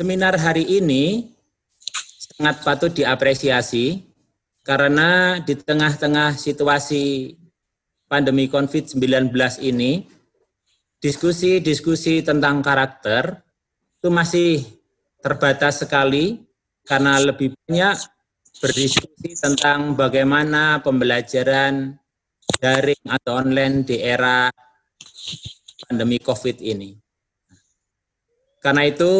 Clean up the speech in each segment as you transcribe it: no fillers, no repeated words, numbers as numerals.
seminar hari ini sangat patut diapresiasi karena di tengah-tengah situasi pandemi COVID-19 ini, diskusi-diskusi tentang karakter itu masih terbatas sekali karena lebih banyak berdiskusi tentang bagaimana pembelajaran daring atau online di era pandemi COVID ini. Karena itu,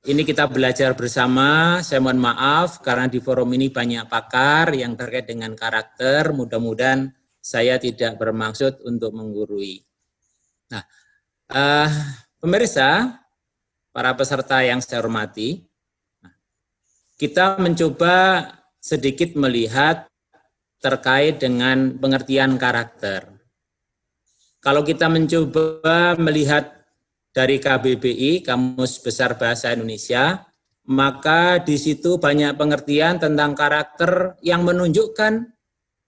ini kita belajar bersama. Saya mohon maaf karena di forum ini banyak pakar yang terkait dengan karakter. Mudah-mudahan saya tidak bermaksud untuk menggurui. Nah, pemirsa, para peserta yang saya hormati, kita mencoba sedikit melihat terkait dengan pengertian karakter. Kalau kita mencoba melihat dari KBBI, Kamus Besar Bahasa Indonesia, maka di situ banyak pengertian tentang karakter yang menunjukkan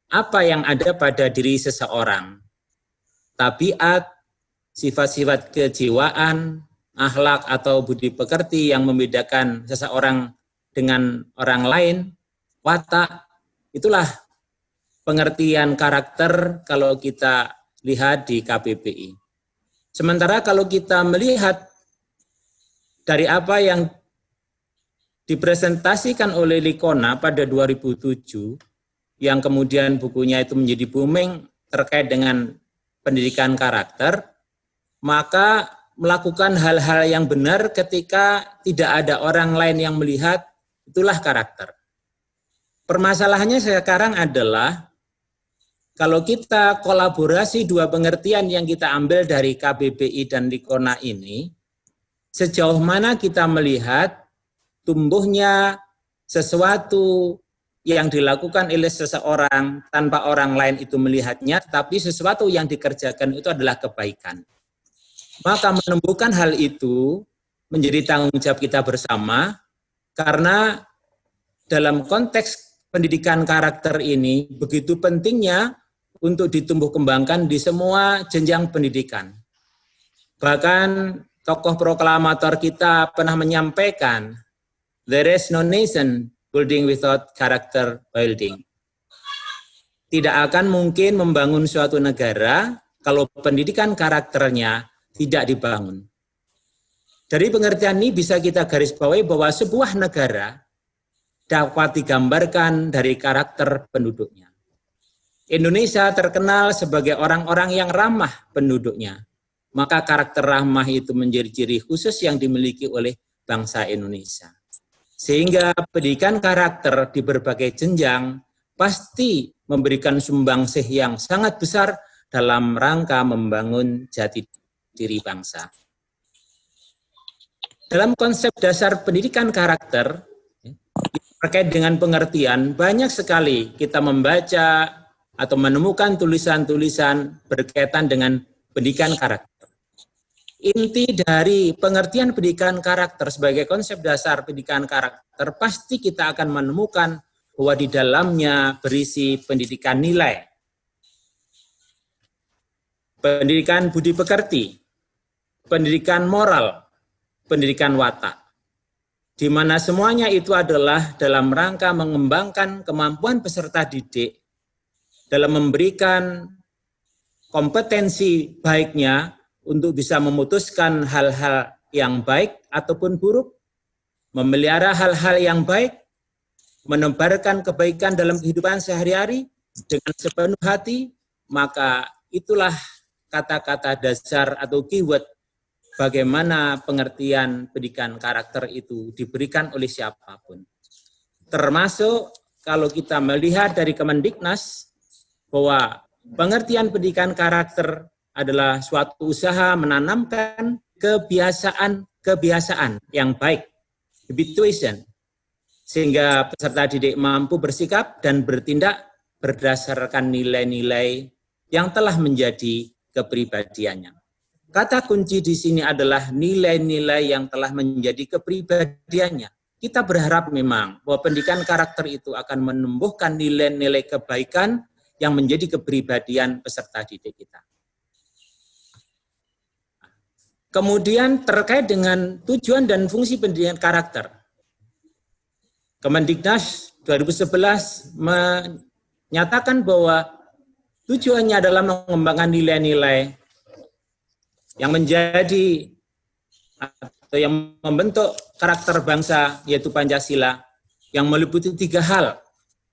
apa yang ada pada diri seseorang. Tabiat, sifat-sifat kejiwaan, akhlak atau budi pekerti yang membedakan seseorang dengan orang lain, watak, itulah pengertian karakter kalau kita lihat di KBBI. Sementara kalau kita melihat dari apa yang dipresentasikan oleh Likona pada 2007, yang kemudian bukunya itu menjadi booming terkait dengan pendidikan karakter, maka melakukan hal-hal yang benar ketika tidak ada orang lain yang melihat, itulah karakter. Permasalahannya sekarang adalah kalau kita kolaborasi dua pengertian yang kita ambil dari KBBI dan Likona ini, sejauh mana kita melihat tumbuhnya sesuatu yang dilakukan oleh seseorang tanpa orang lain itu melihatnya, tapi sesuatu yang dikerjakan itu adalah kebaikan. Maka menemukan hal itu menjadi tanggung jawab kita bersama, karena dalam konteks pendidikan karakter ini begitu pentingnya untuk ditumbuh kembangkan di semua jenjang pendidikan. Bahkan tokoh proklamator kita pernah menyampaikan, there is no nation building without character building. Tidak akan mungkin membangun suatu negara kalau pendidikan karakternya tidak dibangun. Dari pengertian ini bisa kita garis bawahi bahwa sebuah negara dapat digambarkan dari karakter penduduknya. Indonesia terkenal sebagai orang-orang yang ramah penduduknya. Maka karakter ramah itu menjadi ciri khusus yang dimiliki oleh bangsa Indonesia. Sehingga pendidikan karakter di berbagai jenjang pasti memberikan sumbangsih yang sangat besar dalam rangka membangun jati diri bangsa. Dalam konsep dasar pendidikan karakter, terkait dengan pengertian, banyak sekali kita membaca atau menemukan tulisan-tulisan berkaitan dengan pendidikan karakter. Inti dari pengertian pendidikan karakter sebagai konsep dasar pendidikan karakter, pasti kita akan menemukan bahwa di dalamnya berisi pendidikan nilai, pendidikan budi pekerti, pendidikan moral, pendidikan watak, di mana semuanya itu adalah dalam rangka mengembangkan kemampuan peserta didik dalam memberikan kompetensi baiknya untuk bisa memutuskan hal-hal yang baik ataupun buruk, memelihara hal-hal yang baik, menebarkan kebaikan dalam kehidupan sehari-hari dengan sepenuh hati, maka itulah kata-kata dasar atau keyword bagaimana pengertian pendidikan karakter itu diberikan oleh siapapun. Termasuk kalau kita melihat dari Kemendiknas, bahwa pengertian pendidikan karakter adalah suatu usaha menanamkan kebiasaan yang baik, habituation, sehingga peserta didik mampu bersikap dan bertindak berdasarkan nilai-nilai yang telah menjadi kepribadiannya. Kata kunci di sini adalah nilai-nilai yang telah menjadi kepribadiannya. Kita berharap memang bahwa pendidikan karakter itu akan menumbuhkan nilai-nilai kebaikan yang menjadi kepribadian peserta didik kita. Kemudian terkait dengan tujuan dan fungsi pendidikan karakter. Kemendiknas 2011 menyatakan bahwa tujuannya adalah mengembangkan nilai-nilai yang menjadi atau yang membentuk karakter bangsa, yaitu Pancasila, yang meliputi 3 hal,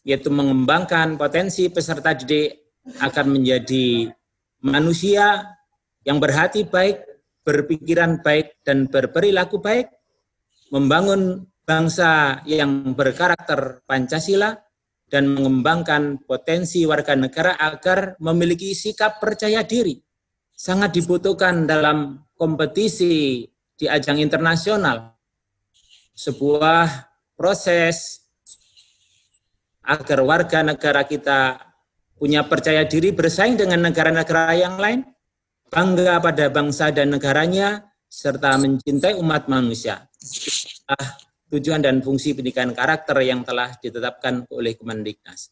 yaitu mengembangkan potensi peserta didik akan menjadi manusia yang berhati baik, berpikiran baik, dan berperilaku baik, membangun bangsa yang berkarakter Pancasila, dan mengembangkan potensi warga negara agar memiliki sikap percaya diri. Sangat dibutuhkan dalam kompetisi di ajang internasional. Sebuah proses agar warga negara kita punya percaya diri bersaing dengan negara-negara yang lain, bangga pada bangsa dan negaranya, serta mencintai umat manusia. Tujuan dan fungsi pendidikan karakter yang telah ditetapkan oleh Kemendiknas.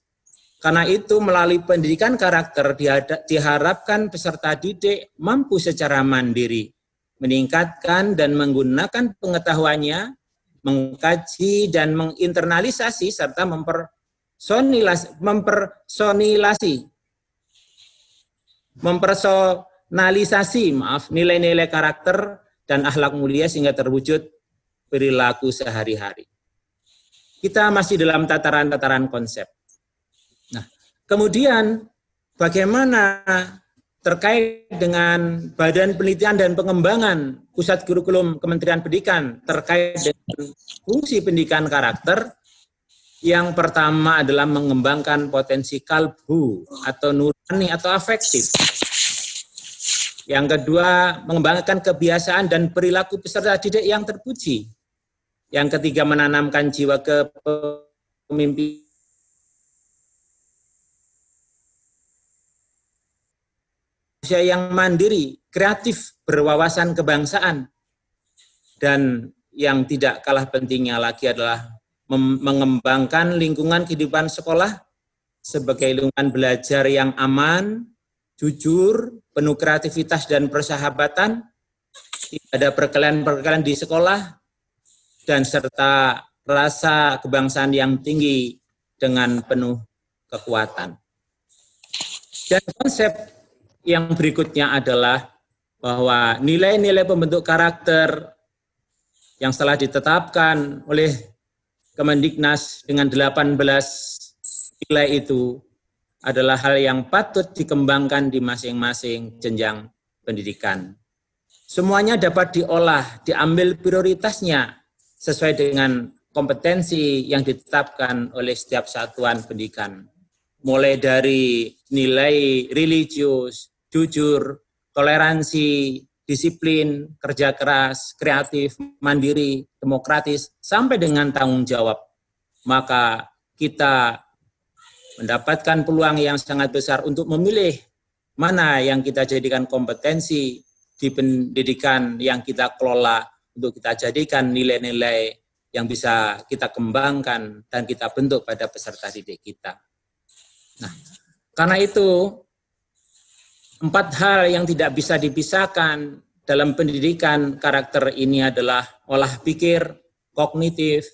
Karena itu melalui pendidikan karakter diharapkan peserta didik mampu secara mandiri, meningkatkan dan menggunakan pengetahuannya, mengkaji dan menginternalisasi serta mempersonalisasi nilai-nilai karakter dan akhlak mulia sehingga terwujud perilaku sehari-hari. Kita masih dalam tataran-tataran konsep. Nah, kemudian bagaimana terkait dengan Badan Penelitian dan Pengembangan Pusat Kurikulum Kementerian Pendidikan terkait dengan fungsi pendidikan karakter? Yang pertama adalah mengembangkan potensi kalbu atau nurani atau afektif. Yang kedua, mengembangkan kebiasaan dan perilaku peserta didik yang terpuji. Yang ketiga, menanamkan jiwa kepemimpinan yang mandiri, kreatif, berwawasan kebangsaan. Dan yang tidak kalah pentingnya lagi adalah mengembangkan lingkungan kehidupan sekolah sebagai lingkungan belajar yang aman, jujur, penuh kreativitas dan persahabatan, tidak ada perkelahian-perkelahian di sekolah, dan serta rasa kebangsaan yang tinggi dengan penuh kekuatan. Dan konsep yang berikutnya adalah bahwa nilai-nilai pembentuk karakter yang telah ditetapkan oleh Kemendiknas dengan 18 nilai itu adalah hal yang patut dikembangkan di masing-masing jenjang pendidikan. Semuanya dapat diolah, diambil prioritasnya sesuai dengan kompetensi yang ditetapkan oleh setiap satuan pendidikan. Mulai dari nilai religius, jujur, toleransi, disiplin, kerja keras, kreatif, mandiri, demokratis, sampai dengan tanggung jawab. Maka kita mendapatkan peluang yang sangat besar untuk memilih mana yang kita jadikan kompetensi di pendidikan yang kita kelola untuk kita jadikan nilai-nilai yang bisa kita kembangkan dan kita bentuk pada peserta didik kita. Nah, karena itu 4 hal yang tidak bisa dipisahkan dalam pendidikan karakter ini adalah olah pikir, kognitif,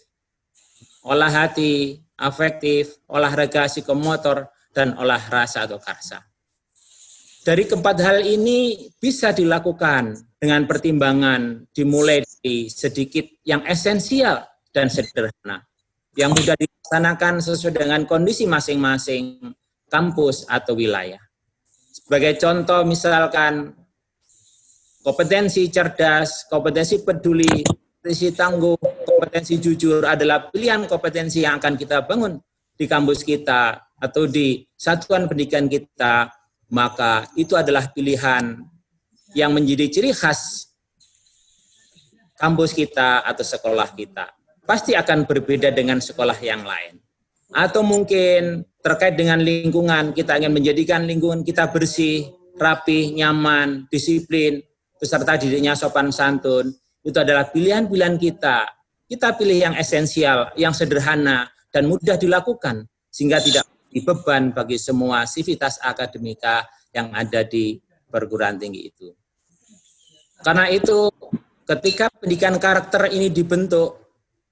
olah hati, afektif, olahraga psikomotor, dan olah rasa atau karsa. Dari keempat hal ini bisa dilakukan dengan pertimbangan dimulai dari sedikit yang esensial dan sederhana, yang mudah dilaksanakan sesuai dengan kondisi masing-masing kampus atau wilayah. Sebagai contoh misalkan kompetensi cerdas, kompetensi peduli, kompetensi tangguh, kompetensi jujur adalah pilihan kompetensi yang akan kita bangun di kampus kita atau di satuan pendidikan kita, maka itu adalah pilihan yang menjadi ciri khas kampus kita atau sekolah kita. Pasti akan berbeda dengan sekolah yang lain. Atau mungkin terkait dengan lingkungan, kita ingin menjadikan lingkungan kita bersih, rapi, nyaman, disiplin, peserta didiknya sopan santun. Itu adalah pilihan-pilihan kita. Kita pilih yang esensial, yang sederhana, dan mudah dilakukan, sehingga tidak beban bagi semua sivitas akademika yang ada di perguruan tinggi itu. Karena itu ketika pendidikan karakter ini dibentuk,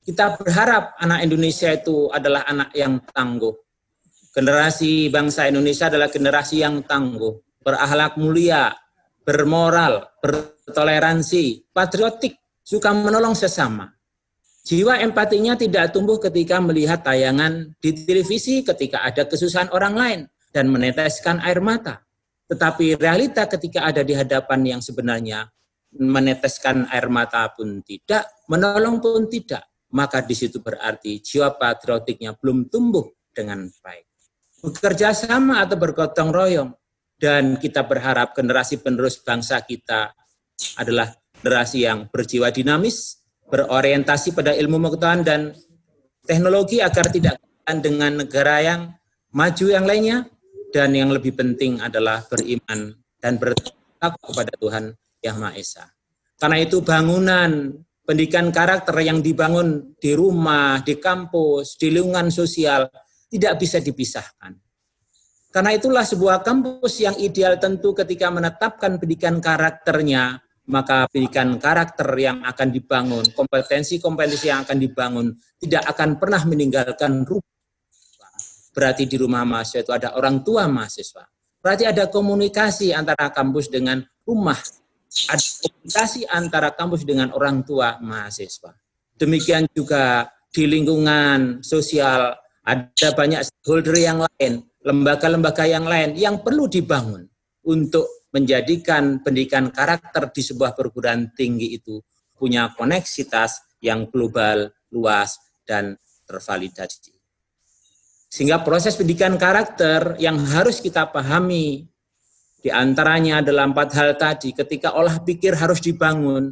kita berharap anak Indonesia itu adalah anak yang tangguh. Generasi bangsa Indonesia adalah generasi yang tangguh, berakhlak mulia, bermoral, bertoleransi, patriotik, suka menolong sesama. Jiwa empatinya tidak tumbuh ketika melihat tayangan di televisi ketika ada kesusahan orang lain dan meneteskan air mata. Tetapi realita ketika ada di hadapan yang sebenarnya meneteskan air mata pun tidak, menolong pun tidak, maka di situ berarti jiwa patriotiknya belum tumbuh dengan baik. Bekerja sama atau bergotong royong, dan kita berharap generasi penerus bangsa kita adalah generasi yang berjiwa dinamis, berorientasi pada ilmu pengetahuan dan teknologi agar tidak kalah dengan negara yang maju yang lainnya, dan yang lebih penting adalah beriman dan bertakwa kepada Tuhan Yang Maha Esa. Karena itu bangunan pendidikan karakter yang dibangun di rumah, di kampus, di lingkungan sosial tidak bisa dipisahkan. Karena itulah sebuah kampus yang ideal tentu ketika menetapkan pendidikan karakternya, maka pendidikan karakter yang akan dibangun, kompetensi-kompetensi yang akan dibangun tidak akan pernah meninggalkan rumah. Berarti di rumah mahasiswa itu ada orang tua mahasiswa. Berarti ada komunikasi antara kampus dengan rumah. Ada komunikasi antara kampus dengan orang tua mahasiswa. Demikian juga di lingkungan sosial, ada banyak stakeholder yang lain, lembaga-lembaga yang lain yang perlu dibangun untuk menjadikan pendidikan karakter di sebuah perguruan tinggi itu punya koneksitas yang global, luas, dan tervalidasi. Sehingga proses pendidikan karakter yang harus kita pahami, di antaranya adalah 4 hal tadi. Ketika olah pikir harus dibangun,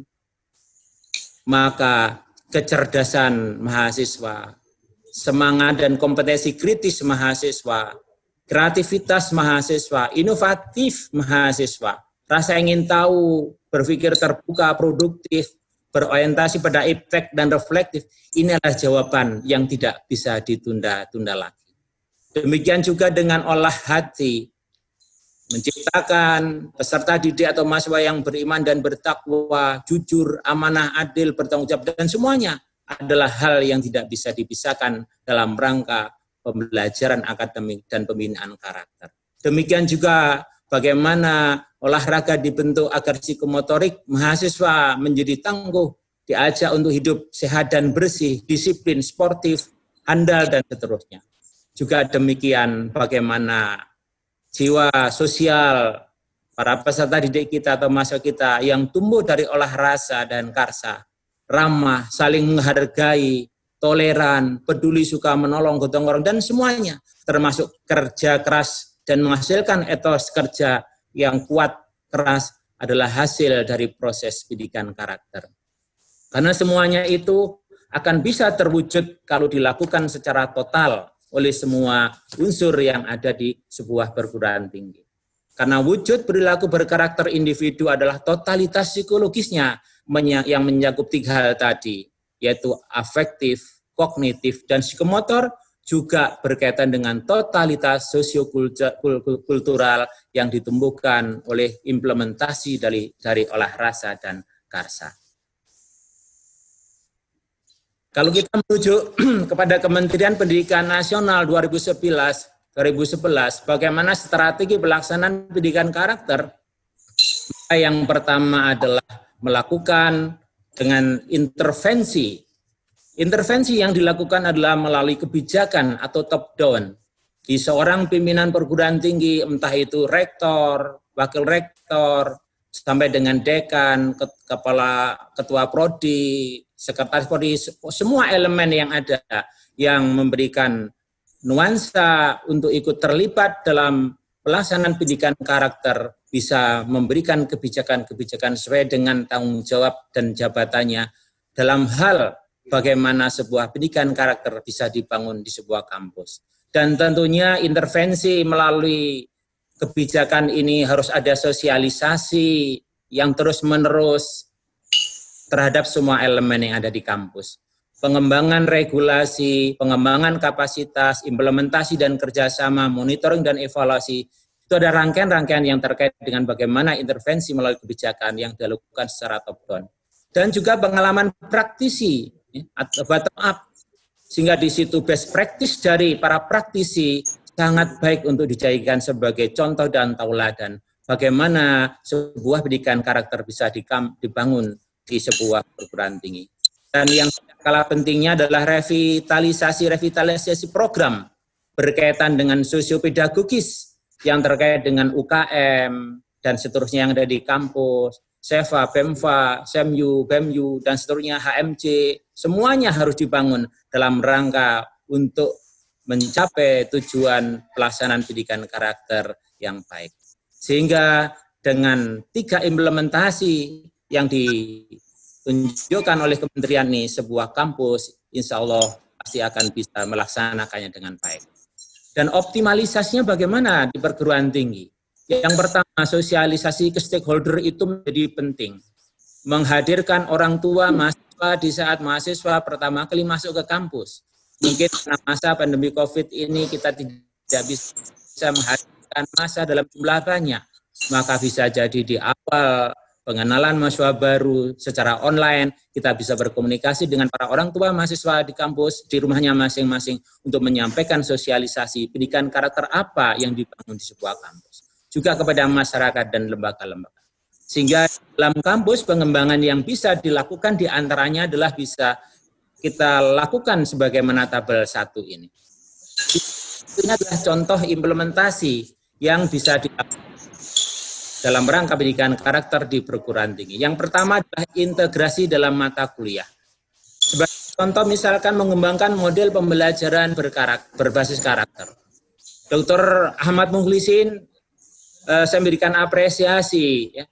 maka kecerdasan mahasiswa, semangat dan kompetensi kritis mahasiswa, kreativitas mahasiswa, inovatif mahasiswa, rasa ingin tahu, berpikir terbuka, produktif, berorientasi pada efek dan reflektif, ini adalah jawaban yang tidak bisa ditunda-tunda lagi. Demikian juga dengan olah hati, menciptakan peserta didik atau mahasiswa yang beriman dan bertakwa, jujur, amanah, adil, bertanggung jawab, dan semuanya adalah hal yang tidak bisa dipisahkan dalam rangka pembelajaran akademik dan pembinaan karakter. Demikian juga bagaimana olahraga dibentuk agar psikomotorik mahasiswa menjadi tangguh, diajak untuk hidup sehat dan bersih, disiplin, sportif, handal, dan seterusnya. Juga demikian bagaimana jiwa sosial para peserta didik kita atau mahasiswa kita yang tumbuh dari olah rasa dan karsa, ramah, saling menghargai, toleran, peduli, suka menolong, gotong royong, dan semuanya, termasuk kerja keras dan menghasilkan etos kerja yang kuat, keras, adalah hasil dari proses pendidikan karakter. Karena semuanya itu akan bisa terwujud kalau dilakukan secara total oleh semua unsur yang ada di sebuah perguruan tinggi. Karena wujud perilaku berkarakter individu adalah totalitas psikologisnya yang mencakup 3 hal tadi, yaitu afektif, kognitif, dan psikomotor, juga berkaitan dengan totalitas sosiokultural yang ditumbuhkan oleh implementasi dari olah rasa dan karsa. Kalau kita menuju kepada Kementerian Pendidikan Nasional 2011, bagaimana strategi pelaksanaan pendidikan karakter? Yang pertama adalah melakukan dengan intervensi. Intervensi yang dilakukan adalah melalui kebijakan atau top down. Di seorang pimpinan perguruan tinggi, entah itu rektor, wakil rektor, sampai dengan dekan, kepala ketua prodi, sekretaris prodi, semua elemen yang ada yang memberikan nuansa untuk ikut terlibat dalam pelaksanaan pendidikan karakter bisa memberikan kebijakan-kebijakan sesuai dengan tanggung jawab dan jabatannya dalam hal bagaimana sebuah pendidikan karakter bisa dibangun di sebuah kampus. Dan tentunya intervensi melalui kebijakan ini harus ada sosialisasi yang terus-menerus terhadap semua elemen yang ada di kampus. Pengembangan regulasi, pengembangan kapasitas, implementasi dan kerjasama, monitoring dan evaluasi Itu ada rangkaian-rangkaian yang terkait dengan bagaimana intervensi melalui kebijakan yang dilakukan secara top-down. Dan juga pengalaman praktisi atau bottom-up, sehingga di situ best practice dari para praktisi sangat baik untuk dijadikan sebagai contoh dan tauladan bagaimana sebuah pendidikan karakter bisa dibangun di sebuah perguruan tinggi. Dan yang kalah pentingnya adalah revitalisasi program berkaitan dengan sosiopedagogis yang terkait dengan UKM dan seterusnya yang ada di kampus, SEVA, PEMFA, SEMU, BEMU, dan seterusnya, HMC, semuanya harus dibangun dalam rangka untuk mencapai tujuan pelaksanaan pendidikan karakter yang baik. Sehingga dengan 3 implementasi yang ditunjukkan oleh kementerian ini, sebuah kampus insya Allah pasti akan bisa melaksanakannya dengan baik. Dan optimalisasinya bagaimana di perguruan tinggi? Yang pertama, sosialisasi ke stakeholder itu menjadi penting. Menghadirkan orang tua mahasiswa di saat mahasiswa pertama kali masuk ke kampus. Mungkin karena masa pandemi COVID ini kita tidak bisa menghadirkan masa dalam jumlah banyak. Maka bisa jadi di awal pengenalan mahasiswa baru secara online, kita bisa berkomunikasi dengan para orang tua mahasiswa di kampus, di rumahnya masing-masing untuk menyampaikan sosialisasi pendidikan karakter apa yang dibangun di sebuah kampus. Juga kepada masyarakat dan lembaga-lembaga. Sehingga dalam kampus pengembangan yang bisa dilakukan diantaranya adalah bisa kita lakukan sebagaimana tabel 1 ini. Ini adalah contoh implementasi yang bisa dilakukan dalam rangka pendidikan karakter di perguruan tinggi. Yang pertama adalah integrasi dalam mata kuliah. Sebagai contoh misalkan mengembangkan model pembelajaran berbasis karakter. Dr. Ahmad Mukhlisin, saya memberikan apresiasi, ya,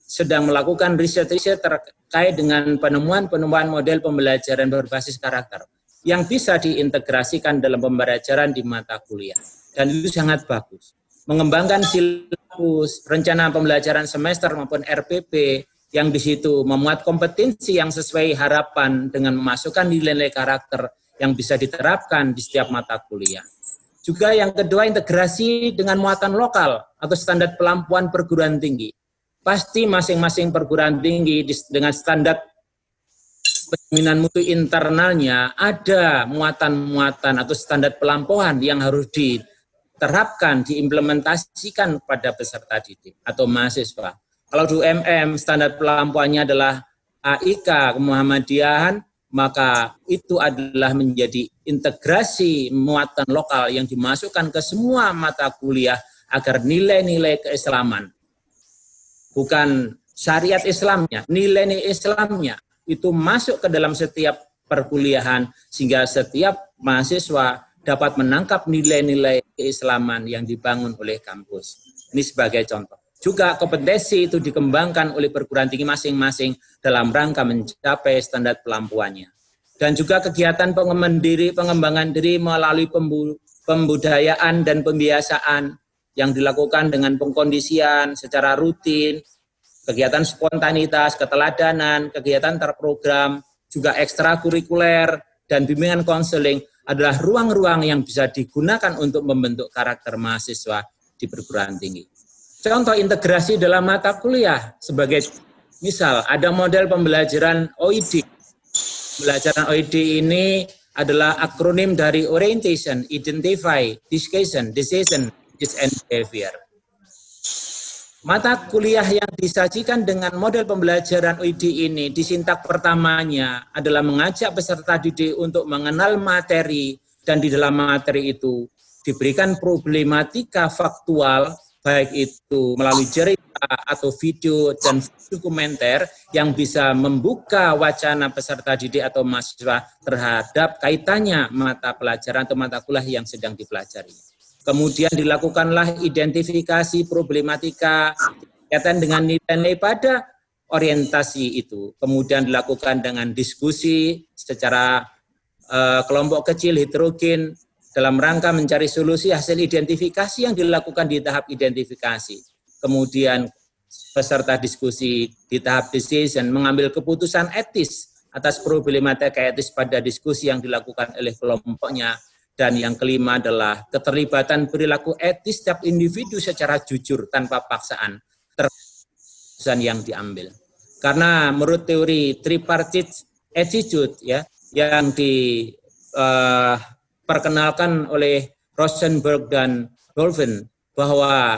sedang melakukan riset-riset terkait dengan penemuan-penemuan model pembelajaran berbasis karakter yang bisa diintegrasikan dalam pembelajaran di mata kuliah. Dan itu sangat bagus. Mengembangkan silabus, rencana pembelajaran semester maupun RPP yang di situ memuat kompetensi yang sesuai harapan dengan memasukkan nilai-nilai karakter yang bisa diterapkan di setiap mata kuliah. Juga yang kedua, integrasi dengan muatan lokal atau standar pelampuan perguruan tinggi. Pasti masing-masing perguruan tinggi dengan standar penjaminan mutu internalnya ada muatan-muatan atau standar pelampauan yang harus diterapkan, diimplementasikan pada peserta didik atau mahasiswa. Kalau di UMM standar pelampuannya adalah AIK, Muhammadiyahan, maka itu adalah menjadi integrasi muatan lokal yang dimasukkan ke semua mata kuliah agar nilai-nilai keislaman, bukan syariat Islamnya, nilai-nilai Islamnya itu masuk ke dalam setiap perkuliahan sehingga setiap mahasiswa dapat menangkap nilai-nilai keislaman yang dibangun oleh kampus. Ini sebagai contoh. Juga kompetensi itu dikembangkan oleh perguruan tinggi masing-masing dalam rangka mencapai standar pelampuannya. Dan juga kegiatan pengembangan diri melalui pembudayaan dan pembiasaan yang dilakukan dengan pengkondisian secara rutin, kegiatan spontanitas, keteladanan, kegiatan terprogram, juga ekstrakurikuler, dan bimbingan konseling adalah ruang-ruang yang bisa digunakan untuk membentuk karakter mahasiswa di perguruan tinggi. Contoh integrasi dalam mata kuliah sebagai misal ada model pembelajaran OID. Pembelajaran OID ini adalah akronim dari Orientation, Identify, Discussion, Decision, and Behavior. Mata kuliah yang disajikan dengan model pembelajaran OID ini di sintak pertamanya adalah mengajak peserta didik untuk mengenal materi dan di dalam materi itu diberikan problematika faktual baik itu melalui cerita atau video dan dokumenter yang bisa membuka wacana peserta didik atau mahasiswa terhadap kaitannya mata pelajaran atau mata kuliah yang sedang dipelajari. Kemudian dilakukanlah identifikasi problematika kaitan dengan nilai-nilai pada orientasi itu. Kemudian dilakukan dengan diskusi secara kelompok kecil heterogen dalam rangka mencari solusi hasil identifikasi yang dilakukan di tahap identifikasi. Kemudian peserta diskusi di tahap decision mengambil keputusan etis atas problematika etis pada diskusi yang dilakukan oleh kelompoknya. Dan yang kelima adalah keterlibatan perilaku etis setiap individu secara jujur tanpa paksaan terhadap yang diambil. Karena menurut teori tripartite attitude ya yang diperkenalkan oleh Rosenberg dan Dolphin, bahwa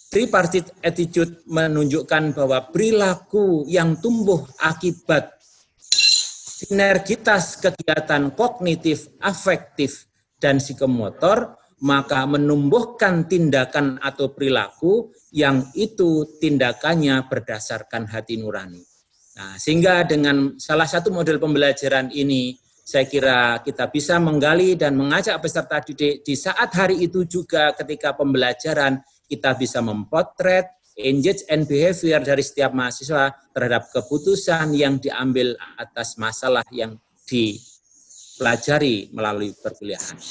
tripartite attitude menunjukkan bahwa perilaku yang tumbuh akibat sinergitas kegiatan kognitif, afektif, dan psikomotor, maka menumbuhkan tindakan atau perilaku yang itu tindakannya berdasarkan hati nurani. Nah, sehingga dengan salah satu model pembelajaran ini, saya kira kita bisa menggali dan mengajak peserta didik di saat hari itu juga ketika pembelajaran kita bisa mempotret engage and behavior dari setiap mahasiswa terhadap keputusan yang diambil atas masalah yang dipelajari melalui perkuliahan.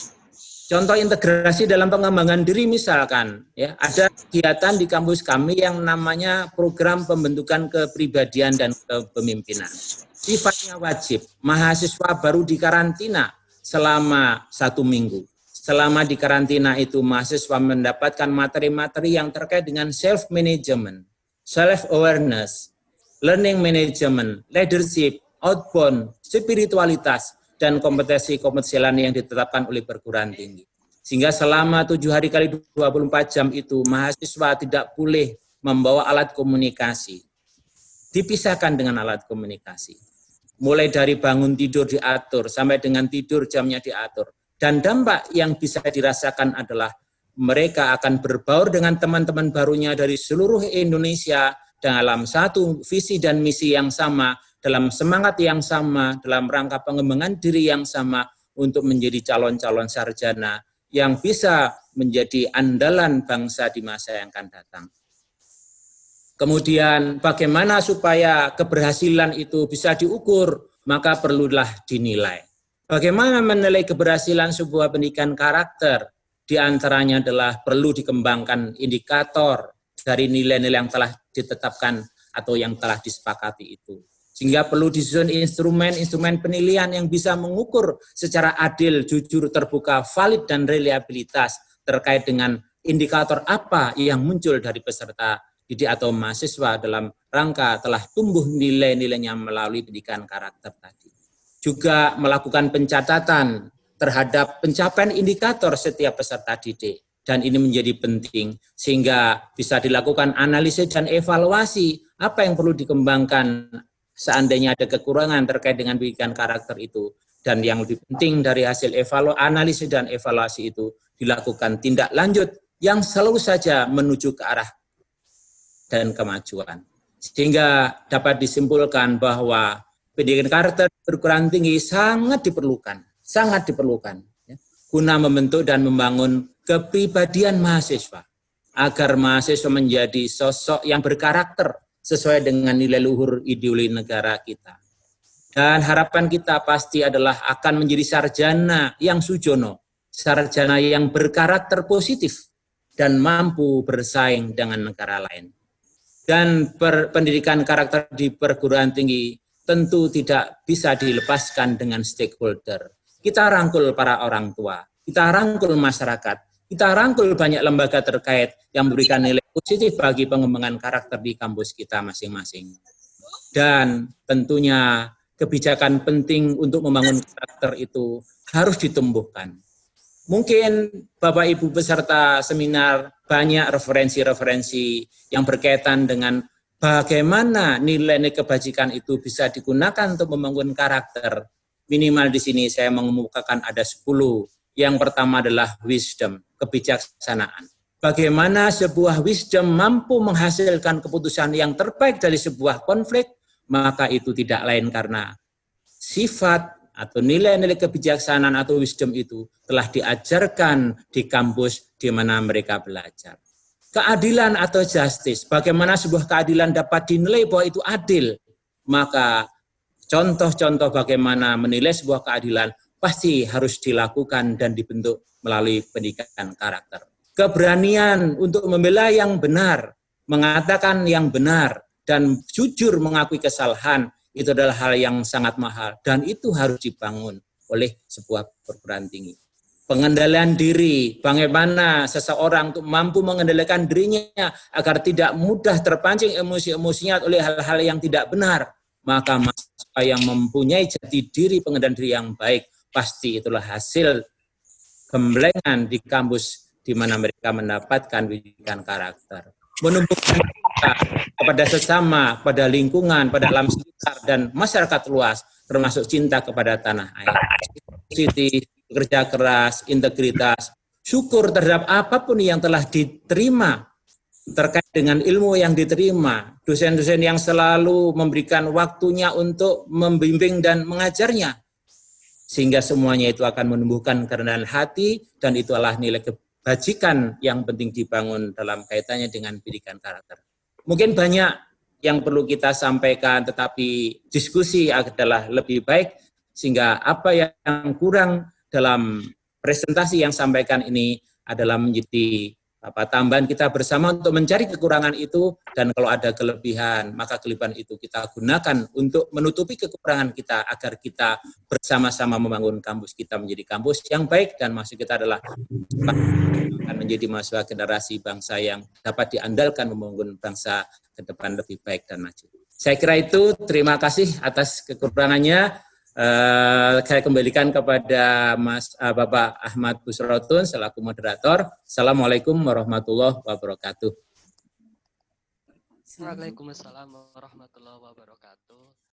Contoh integrasi dalam pengembangan diri misalkan, ya, ada kegiatan di kampus kami yang namanya program pembentukan kepribadian dan kepemimpinan. Sifatnya wajib, mahasiswa baru dikarantina selama 1 minggu. Selama di karantina itu, mahasiswa mendapatkan materi-materi yang terkait dengan self-management, self-awareness, learning management, leadership, outbound, spiritualitas, dan kompetensi-kompetensi lain yang ditetapkan oleh perguruan tinggi. Sehingga selama 7 hari kali 24 jam itu, mahasiswa tidak boleh membawa alat komunikasi. Dipisahkan dengan alat komunikasi. Mulai dari bangun tidur diatur, sampai dengan tidur jamnya diatur. Dan dampak yang bisa dirasakan adalah mereka akan berbaur dengan teman-teman barunya dari seluruh Indonesia dalam satu visi dan misi yang sama, dalam semangat yang sama, dalam rangka pengembangan diri yang sama untuk menjadi calon-calon sarjana yang bisa menjadi andalan bangsa di masa yang akan datang. Kemudian bagaimana supaya keberhasilan itu bisa diukur, maka perlulah dinilai. Bagaimana menilai keberhasilan sebuah pendidikan karakter? Di antaranya adalah perlu dikembangkan indikator dari nilai-nilai yang telah ditetapkan atau yang telah disepakati itu. Sehingga perlu disusun instrumen-instrumen penilaian yang bisa mengukur secara adil, jujur, terbuka, valid, dan reliabilitas terkait dengan indikator apa yang muncul dari peserta didik atau mahasiswa dalam rangka telah tumbuh nilai-nilainya melalui pendidikan karakter tadi. Juga melakukan pencatatan terhadap pencapaian indikator setiap peserta didik. Dan ini menjadi penting sehingga bisa dilakukan analisis dan evaluasi apa yang perlu dikembangkan seandainya ada kekurangan terkait dengan pendidikan karakter itu. Dan yang lebih penting dari hasil analisis dan evaluasi itu dilakukan tindak lanjut yang selalu saja menuju ke arah dan kemajuan. Sehingga dapat disimpulkan bahwa pendidikan karakter perguruan tinggi sangat diperlukan ya, guna membentuk dan membangun kepribadian mahasiswa agar mahasiswa menjadi sosok yang berkarakter sesuai dengan nilai luhur ideologi negara kita. Dan harapan kita pasti adalah akan menjadi sarjana yang sujono, sarjana yang berkarakter positif dan mampu bersaing dengan negara lain. Dan pendidikan karakter di perguruan tinggi tentu tidak bisa dilepaskan dengan stakeholder. Kita rangkul para orang tua, kita rangkul masyarakat, kita rangkul banyak lembaga terkait yang memberikan nilai positif bagi pengembangan karakter di kampus kita masing-masing. Dan tentunya kebijakan penting untuk membangun karakter itu harus ditumbuhkan. Mungkin Bapak Ibu peserta seminar banyak referensi-referensi yang berkaitan dengan bagaimana nilai-nilai kebajikan itu bisa digunakan untuk membangun karakter. Minimal di sini saya mengemukakan ada 10. Yang pertama adalah wisdom, kebijaksanaan. Bagaimana sebuah wisdom mampu menghasilkan keputusan yang terbaik dari sebuah konflik, maka itu tidak lain karena sifat atau nilai-nilai kebijaksanaan atau wisdom itu telah diajarkan di kampus di mana mereka belajar. Keadilan atau justice, bagaimana sebuah keadilan dapat dinilai bahwa itu adil, maka contoh-contoh bagaimana menilai sebuah keadilan pasti harus dilakukan dan dibentuk melalui pendidikan karakter. Keberanian untuk membela yang benar, mengatakan yang benar, dan jujur mengakui kesalahan, itu adalah hal yang sangat mahal, dan itu harus dibangun oleh sebuah perguruan tinggi. pengendalian diri, bagaimana seseorang untuk mampu mengendalikan dirinya agar tidak mudah terpancing emosi-emosinya oleh hal-hal yang tidak benar. Maka mahasiswa yang mempunyai jati diri, pengendalian diri yang baik, pasti itulah hasil gemblengan di kampus di mana mereka mendapatkan pendidikan karakter. Menumbuhkan cinta kepada sesama, pada lingkungan, pada alam sekitar, dan masyarakat luas, termasuk cinta kepada tanah air. Positif, kerja keras, integritas, syukur terhadap apapun yang telah diterima terkait dengan ilmu yang diterima, dosen-dosen yang selalu memberikan waktunya untuk membimbing dan mengajarnya, sehingga semuanya itu akan menumbuhkan kerendahan hati, dan itu adalah nilai kebajikan yang penting dibangun dalam kaitannya dengan pendidikan karakter. Mungkin banyak yang perlu kita sampaikan, tetapi diskusi adalah lebih baik, sehingga apa yang kurang dalam presentasi yang sampaikan ini adalah menjadi tambahan kita bersama untuk mencari kekurangan itu, dan kalau ada kelebihan, maka kelebihan itu kita gunakan untuk menutupi kekurangan kita, agar kita bersama-sama membangun kampus kita menjadi kampus yang baik, dan maksud kita adalah akan menjadi mahasiswa generasi bangsa yang dapat diandalkan membangun bangsa ke depan lebih baik dan maju. Saya kira itu, terima kasih atas kekurangannya. Saya kembalikan kepada Bapak Ahmad Busrotun selaku moderator. Assalamualaikum warahmatullahi wabarakatuh. Waalaikumsalam warahmatullahi wabarakatuh.